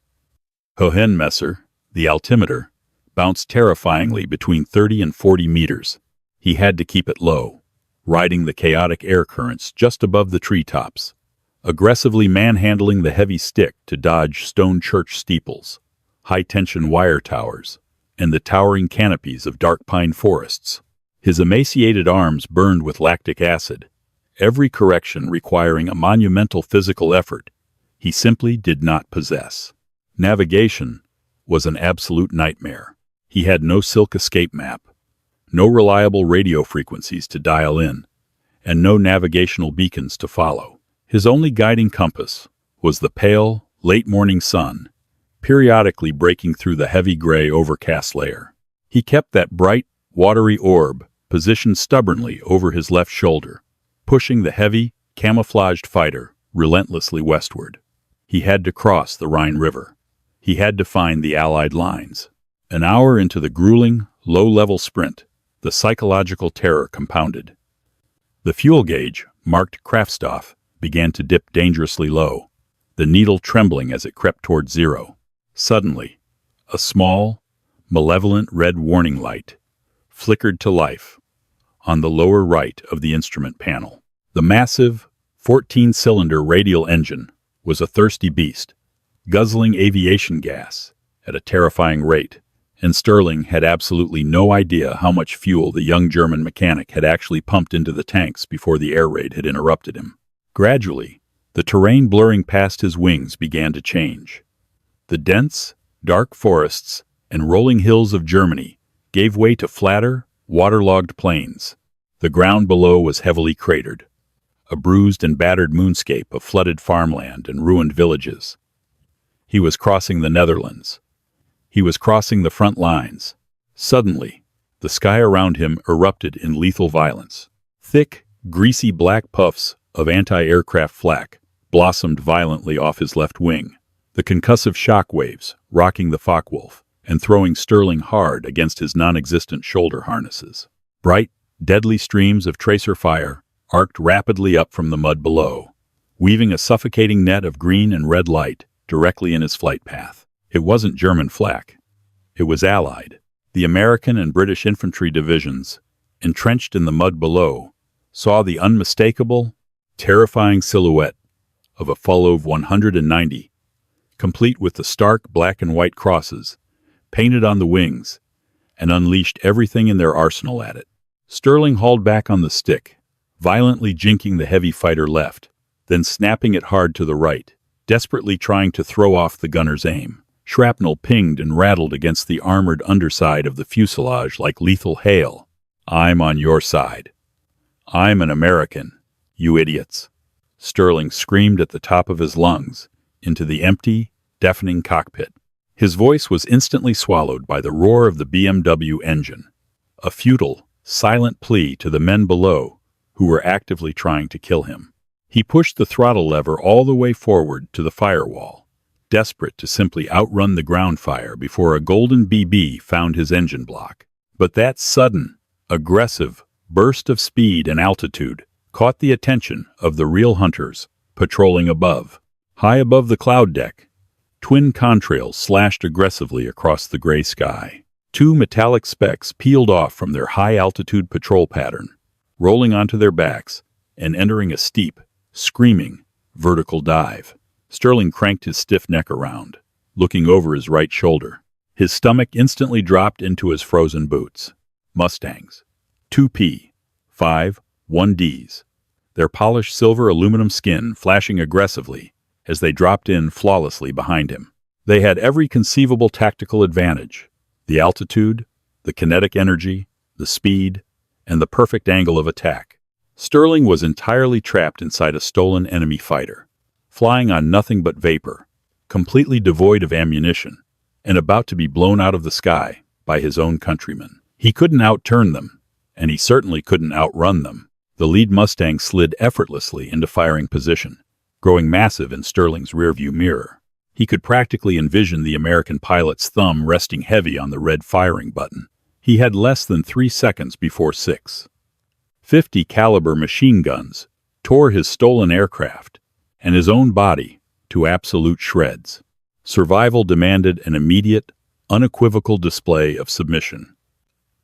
S1: Höhenmesser, the altimeter, bounced terrifyingly between 30 and 40 meters. He had to keep it low, riding the chaotic air currents just above the treetops, aggressively manhandling the heavy stick to dodge stone church steeples, high-tension wire towers, and the towering canopies of dark pine forests. His emaciated arms burned with lactic acid, every correction requiring a monumental physical effort he simply did not possess. Navigation was an absolute nightmare. He had no silk escape map, no reliable radio frequencies to dial in, and no navigational beacons to follow. His only guiding compass was the pale, late-morning sun, periodically breaking through the heavy gray overcast layer. He kept that bright, watery orb positioned stubbornly over his left shoulder, pushing the heavy, camouflaged fighter relentlessly westward. He had to cross the Rhine River. He had to find the Allied lines. An hour into the grueling, low-level sprint, the psychological terror compounded. The fuel gauge, marked Kraftstoff, began to dip dangerously low, the needle trembling as it crept toward zero. Suddenly, a small, malevolent red warning light flickered to life on the lower right of the instrument panel. The massive, 14-cylinder radial engine was a thirsty beast, guzzling aviation gas at a terrifying rate and Sterling had absolutely no idea how much fuel the young German mechanic had actually pumped into the tanks before the air raid had interrupted him. Gradually, the terrain blurring past his wings began to change. The dense, dark forests and rolling hills of Germany gave way to flatter, waterlogged plains. The ground below was heavily cratered, a bruised and battered moonscape of flooded farmland and ruined villages. He was crossing the Netherlands. He was crossing the front lines. Suddenly, the sky around him erupted in lethal violence. Thick, greasy black puffs of anti-aircraft flak blossomed violently off his left wing, the concussive shock waves rocking the Focke-Wulf and throwing Sterling hard against his non-existent shoulder harnesses. Bright, deadly streams of tracer fire arced rapidly up from the mud below, weaving a suffocating net of green and red light directly in his flight path. It wasn't German flak. It was Allied. The American and British infantry divisions, entrenched in the mud below, saw the unmistakable, terrifying silhouette of a Fulov 190, complete with the stark black and white crosses painted on the wings, and unleashed everything in their arsenal at it. Sterling hauled back on the stick, violently jinking the heavy fighter left, then snapping it hard to the right, desperately trying to throw off the gunner's aim. Shrapnel pinged and rattled against the armored underside of the fuselage like lethal hail. "I'm on your side. I'm an American, you idiots," Sterling screamed at the top of his lungs into the empty, deafening cockpit. His voice was instantly swallowed by the roar of the BMW engine, a futile, silent plea to the men below who were actively trying to kill him. He pushed the throttle lever all the way forward to the firewall, desperate to simply outrun the ground fire before a golden BB found his engine block. But that sudden, aggressive burst of speed and altitude caught the attention of the real hunters patrolling above. High above the cloud deck, twin contrails slashed aggressively across the gray sky. Two metallic specks peeled off from their high-altitude patrol pattern, rolling onto their backs and entering a steep, screaming, vertical dive. Sterling cranked his stiff neck around, looking over his right shoulder. His stomach instantly dropped into his frozen boots. Mustangs. 2 P-51Ds. Their polished silver aluminum skin flashing aggressively as they dropped in flawlessly behind him. They had every conceivable tactical advantage: the altitude, the kinetic energy, the speed, and the perfect angle of attack. Sterling was entirely trapped inside a stolen enemy fighter, flying on nothing but vapor, completely devoid of ammunition, and about to be blown out of the sky by his own countrymen. He couldn't outturn them, and he certainly couldn't outrun them. The lead Mustang slid effortlessly into firing position, growing massive in Sterling's rearview mirror. He could practically envision the American pilot's thumb resting heavy on the red firing button. He had less than 3 seconds before 6.50 caliber machine guns tore his stolen aircraft and his own body to absolute shreds. Survival demanded an immediate, unequivocal display of submission.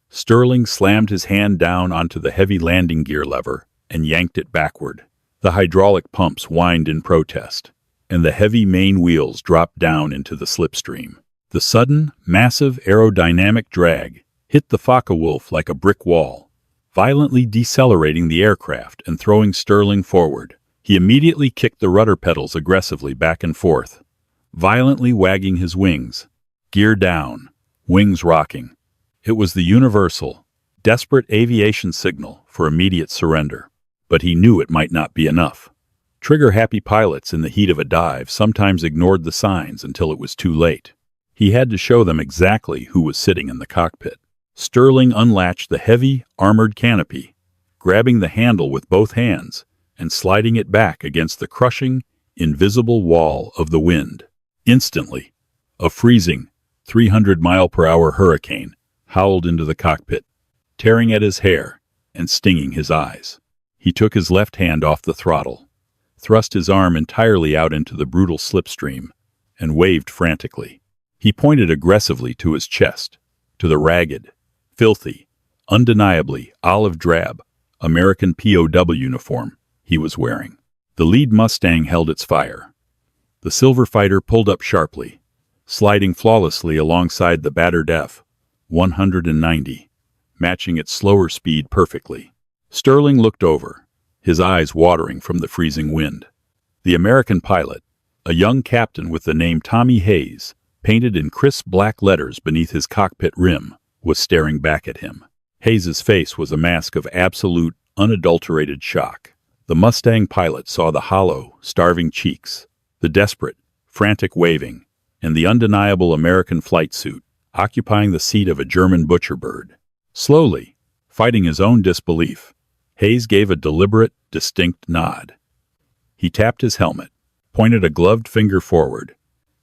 S1: Sterling slammed his hand down onto the heavy landing gear lever and yanked it backward. The hydraulic pumps whined in protest, and the heavy main wheels dropped down into the slipstream. The sudden, massive aerodynamic drag hit the Focke-Wulf like a brick wall, violently decelerating the aircraft and throwing Sterling forward. He immediately kicked the rudder pedals aggressively back and forth, violently wagging his wings, gear down, wings rocking. It was the universal, desperate aviation signal for immediate surrender. But he knew it might not be enough. Trigger-happy pilots in the heat of a dive sometimes ignored the signs until it was too late. He had to show them exactly who was sitting in the cockpit. Sterling unlatched the heavy, armored canopy, grabbing the handle with both hands and sliding it back against the crushing, invisible wall of the wind. Instantly, a freezing, 300-mile-per-hour hurricane howled into the cockpit, tearing at his hair and stinging his eyes. He took his left hand off the throttle, thrust his arm entirely out into the brutal slipstream, and waved frantically. He pointed aggressively to his chest, to the ragged, filthy, undeniably olive-drab American POW uniform he was wearing. The lead Mustang held its fire. The silver fighter pulled up sharply, sliding flawlessly alongside the battered F 190, matching its slower speed perfectly. Sterling looked over, his eyes watering from the freezing wind. The American pilot, a young captain with the name Tommy Hayes, painted in crisp black letters beneath his cockpit rim, was staring back at him. Hayes's face was a mask of absolute, unadulterated shock. The Mustang pilot saw the hollow, starving cheeks, the desperate, frantic waving, and the undeniable American flight suit occupying the seat of a German butcher bird. Slowly, fighting his own disbelief, Hayes gave a deliberate, distinct nod. He tapped his helmet, pointed a gloved finger forward,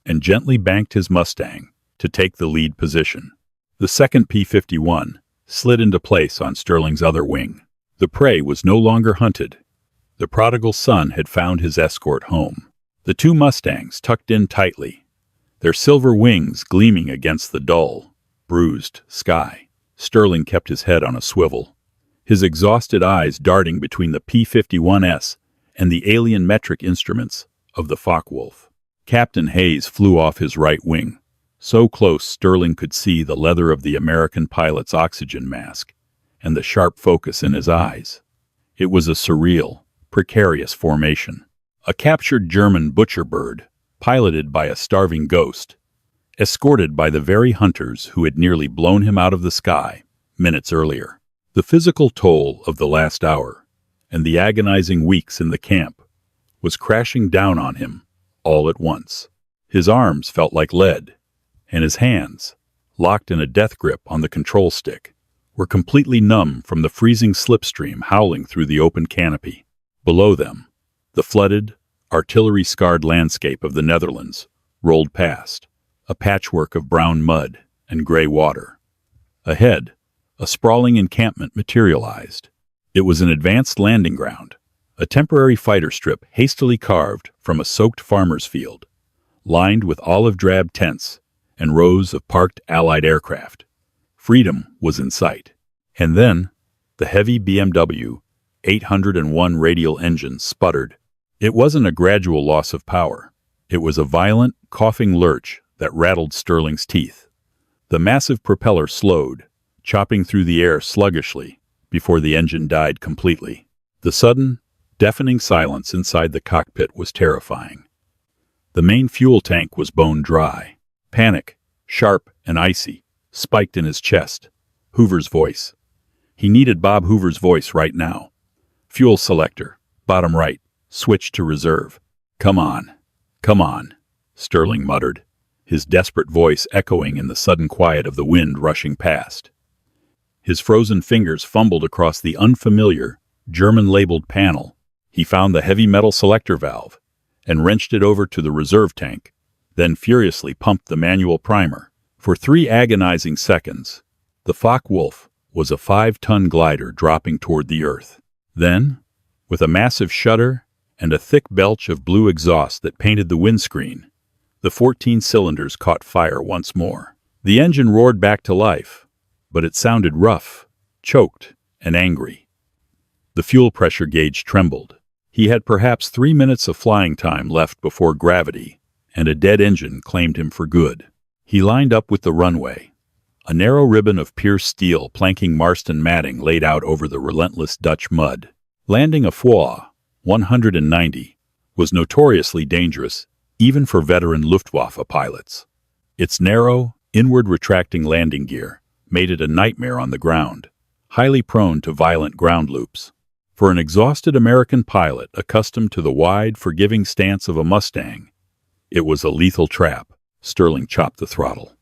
S1: and gently banked his Mustang to take the lead position. The second P-51 slid into place on Sterling's other wing. The prey was no longer hunted. The prodigal son had found his escort home. The two Mustangs tucked in tightly, their silver wings gleaming against the dull, bruised sky. Sterling kept his head on a swivel, his exhausted eyes darting between the P-51S and the alien metric instruments of the Focke-Wulf. Captain Hayes flew off his right wing, so close Sterling could see the leather of the American pilot's oxygen mask and the sharp focus in his eyes. It was a surreal, precarious formation. A captured German butcher bird, piloted by a starving ghost, escorted by the very hunters who had nearly blown him out of the sky minutes earlier. The physical toll of the last hour and the agonizing weeks in the camp was crashing down on him all at once. His arms felt like lead, and his hands, locked in a death grip on the control stick, were completely numb from the freezing slipstream howling through the open canopy. Below them, the flooded, artillery-scarred landscape of the Netherlands rolled past, a patchwork of brown mud and gray water. Ahead, a sprawling encampment materialized. It was an advanced landing ground, a temporary fighter strip hastily carved from a soaked farmer's field, lined with olive-drab tents and rows of parked Allied aircraft. Freedom was in sight. And then, the heavy BMW 801 radial engine sputtered. It wasn't a gradual loss of power. It was a violent, coughing lurch that rattled Sterling's teeth. The massive propeller slowed, chopping through the air sluggishly before the engine died completely. The sudden, deafening silence inside the cockpit was terrifying. The main fuel tank was bone dry. Panic, sharp and icy, spiked in his chest. Hoover's voice. He needed Bob Hoover's voice right now. Fuel selector, bottom right, switch to reserve. Come on, Sterling muttered, his desperate voice echoing in the sudden quiet of the wind rushing past. His frozen fingers fumbled across the unfamiliar, German-labeled panel. He found the heavy metal selector valve and wrenched it over to the reserve tank, then furiously pumped the manual primer. For 3 agonizing seconds, the Focke-Wulf was a 5-ton glider dropping toward the earth. Then, with a massive shudder and a thick belch of blue exhaust that painted the windscreen, the 14 cylinders caught fire once more. The engine roared back to life, but it sounded rough, choked, and angry. The fuel pressure gauge trembled. He had perhaps 3 minutes of flying time left before gravity, and a dead engine claimed him for good. He lined up with the runway, a narrow ribbon of pierced steel planking Marston matting laid out over the relentless Dutch mud. Landing a FOA 190 was notoriously dangerous, even for veteran Luftwaffe pilots. Its narrow, inward-retracting landing gear made it a nightmare on the ground, highly prone to violent ground loops. For an exhausted American pilot accustomed to the wide, forgiving stance of a Mustang, it was a lethal trap. Sterling chopped the throttle.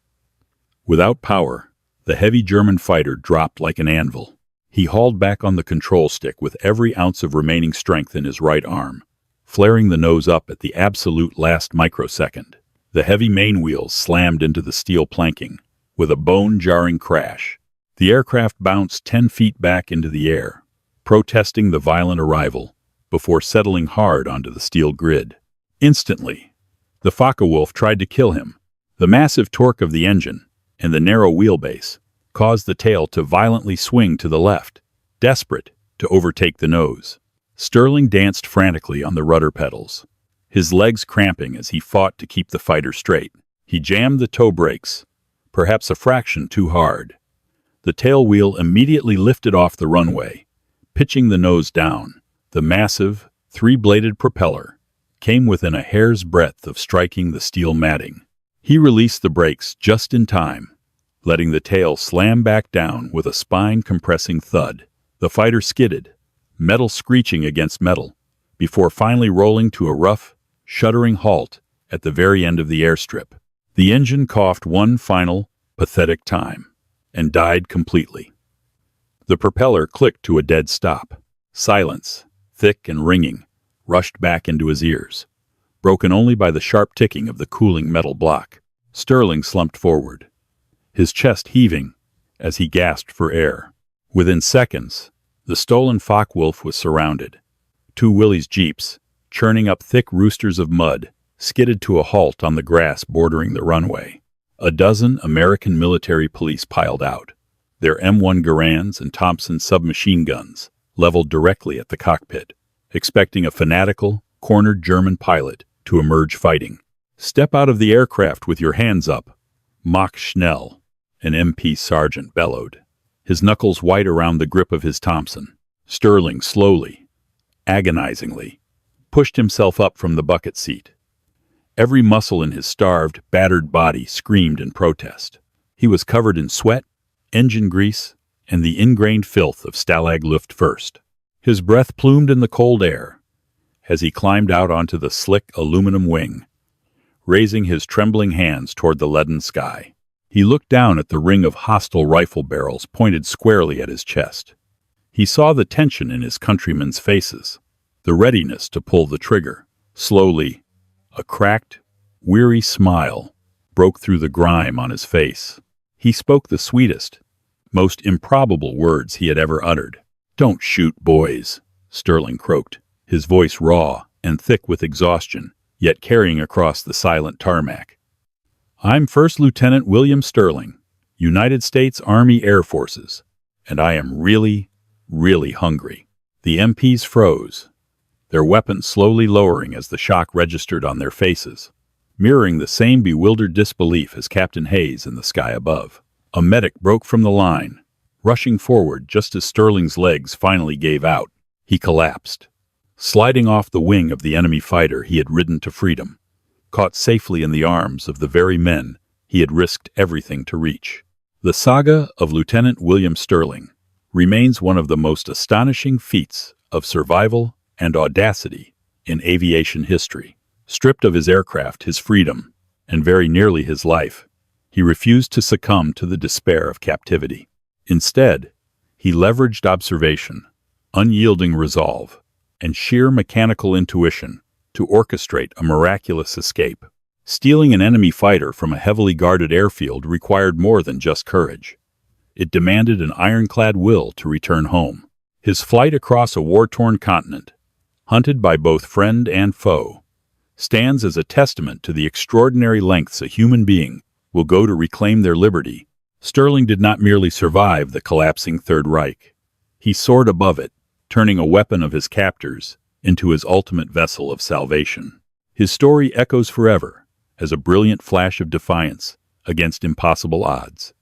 S1: Without power, the heavy German fighter dropped like an anvil. He hauled back on the control stick with every ounce of remaining strength in his right arm, flaring the nose up at the absolute last microsecond. The heavy main wheels slammed into the steel planking with a bone-jarring crash. The aircraft bounced 10 feet back into the air, protesting the violent arrival, before settling hard onto the steel grid. Instantly, the Focke-Wulf tried to kill him. The massive torque of the engine and the narrow wheelbase caused the tail to violently swing to the left, desperate to overtake the nose. Sterling danced frantically on the rudder pedals, his legs cramping as he fought to keep the fighter straight. He jammed the toe brakes, perhaps a fraction too hard. The tail wheel immediately lifted off the runway, pitching the nose down. The massive, three-bladed propeller came within a hair's breadth of striking the steel matting. He released the brakes just in time, letting the tail slam back down with a spine-compressing thud. The fighter skidded, metal screeching against metal, before finally rolling to a rough, shuddering halt at the very end of the airstrip. The engine coughed one final, pathetic time, and died completely. The propeller clicked to a dead stop. Silence, thick and ringing, rushed back into his ears, broken only by the sharp ticking of the cooling metal block. Sterling slumped forward, his chest heaving as he gasped for air. Within seconds, the stolen Focke-Wulf was surrounded. Two Willys jeeps, churning up thick roosters of mud, skidded to a halt on the grass bordering the runway. A dozen American military police piled out, their M1 Garands and Thompson submachine guns leveled directly at the cockpit, expecting a fanatical, cornered German pilot to emerge fighting. "Step out of the aircraft with your hands up, Mach Schnell," an MP sergeant bellowed, his knuckles white around the grip of his Thompson. Sterling slowly, agonizingly, pushed himself up from the bucket seat. Every muscle in his starved, battered body screamed in protest. He was covered in sweat, engine grease, and the ingrained filth of Stalag Luft First. His breath plumed in the cold air as he climbed out onto the slick aluminum wing, raising his trembling hands toward the leaden sky. He looked down at the ring of hostile rifle barrels pointed squarely at his chest. He saw the tension in his countrymen's faces, the readiness to pull the trigger. Slowly, a cracked, weary smile broke through the grime on his face. He spoke the sweetest, most improbable words he had ever uttered. "Don't shoot, boys," Sterling croaked, his voice raw and thick with exhaustion, yet carrying across the silent tarmac. "I'm First Lieutenant William Sterling, United States Army Air Forces, and I am really, really hungry." The MPs froze, their weapons slowly lowering as the shock registered on their faces, mirroring the same bewildered disbelief as Captain Hayes in the sky above. A medic broke from the line, rushing forward just as Sterling's legs finally gave out. He collapsed, sliding off the wing of the enemy fighter he had ridden to freedom, caught safely in the arms of the very men he had risked everything to reach. The saga of Lieutenant William Sterling remains one of the most astonishing feats of survival and audacity in aviation history. Stripped of his aircraft, his freedom, and very nearly his life, he refused to succumb to the despair of captivity. Instead, he leveraged observation, unyielding resolve, and sheer mechanical intuition to orchestrate a miraculous escape. Stealing an enemy fighter from a heavily guarded airfield required more than just courage. It demanded an ironclad will to return home. His flight across a war-torn continent, hunted by both friend and foe, stands as a testament to the extraordinary lengths a human being will go to reclaim their liberty. Sterling did not merely survive the collapsing Third Reich. He soared above it, turning a weapon of his captors into his ultimate vessel of salvation. His story echoes forever as a brilliant flash of defiance against impossible odds.